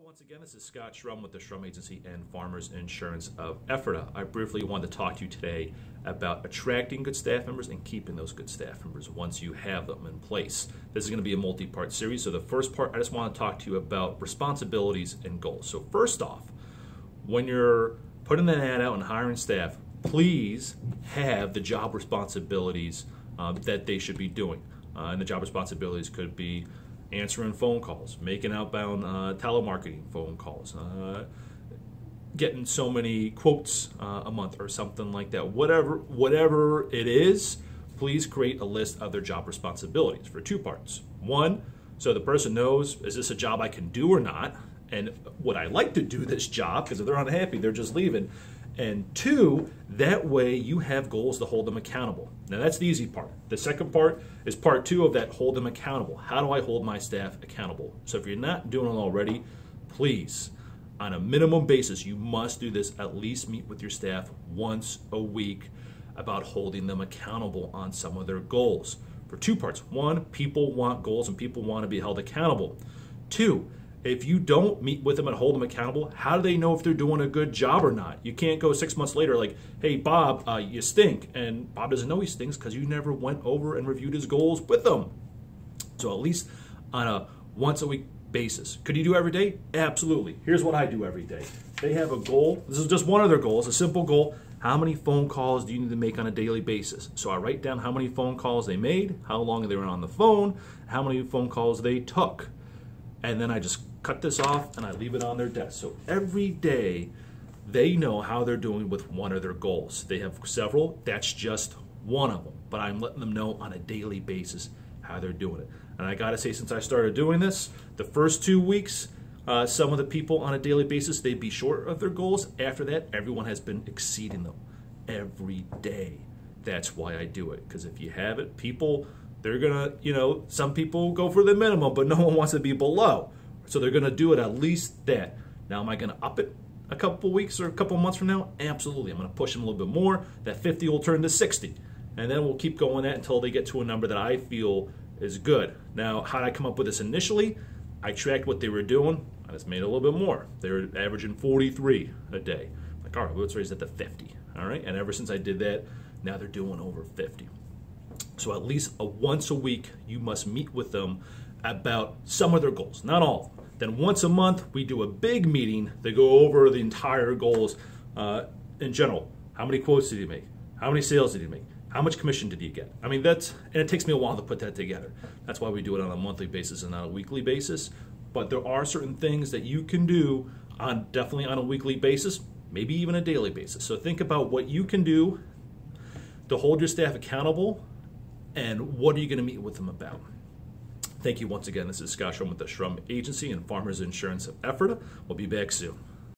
once again, this is Scott Schrum with the Schrum Agency and Farmers Insurance of Ephrata. I briefly wanted to talk to you today about attracting good staff members and keeping those good staff members once you have them in place. This is going to be a multi-part series. So the first part, I just want to talk to you about responsibilities and goals. So first off, when you're putting an ad out and hiring staff, please have the job responsibilities that they should be doing. And the job responsibilities could be answering phone calls, making outbound telemarketing phone calls, getting so many quotes a month or something like that. Whatever it is, please create a list of their job responsibilities for two parts. One, so the person knows, is this a job I can do or not? And would I like to do this job? Because if they're unhappy, they're just leaving. And two, that way you have goals to hold them accountable. Now that's the easy part. The second part is part two of that, hold them accountable. How do I hold my staff accountable? So if you're not doing it already, please, on a minimum basis, you must do this. At least meet with your staff once a week about holding them accountable on some of their goals. For two parts. One, people want goals and people want to be held accountable. Two, if you don't meet with them and hold them accountable, how do they know if they're doing a good job or not? You can't go 6 months later like, hey, Bob, you stink. And Bob doesn't know he stinks because you never went over and reviewed his goals with them. So at least on a once a week basis. Could you do every day? Absolutely. Here's what I do every day. They have a goal. This is just one of their goals, a simple goal. How many phone calls do you need to make on a daily basis? So I write down how many phone calls they made, how long they were on the phone, how many phone calls they took. And then I just cut this off and I leave it on their desk. So every day they know how they're doing with one of their goals. They have several, that's just one of them. But I'm letting them know on a daily basis how they're doing it. And I gotta say, since I started doing this, the first 2 weeks, some of the people on a daily basis, they'd be short of their goals. After that, everyone has been exceeding them every day. That's why I do it, because if you have it, people, they're gonna, some people go for the minimum, but no one wants to be below. So they're gonna do it at least that. Now, am I gonna up it a couple weeks or a couple months from now? Absolutely, I'm gonna push them a little bit more. That 50 will turn to 60. And then we'll keep going that until they get to a number that I feel is good. Now, how did I come up with this initially? I tracked what they were doing. I just made a little bit more. They were averaging 43 a day. Like, all right, let's raise that to 50, all right? And ever since I did that, now they're doing over 50. So at least once a week, you must meet with them about some of their goals, not all. Then once a month, we do a big meeting to go over the entire goals in general. How many quotes did you make? How many sales did you make? How much commission did you get? I mean, and it takes me a while to put that together. That's why we do it on a monthly basis and not a weekly basis. But there are certain things that you can do definitely on a weekly basis, maybe even a daily basis. So think about what you can do to hold your staff accountable and what are you going to meet with them about. Thank you once again. This is Scott Schrum with the Schrum Agency and Farmers Insurance of Ephrata. We'll be back soon.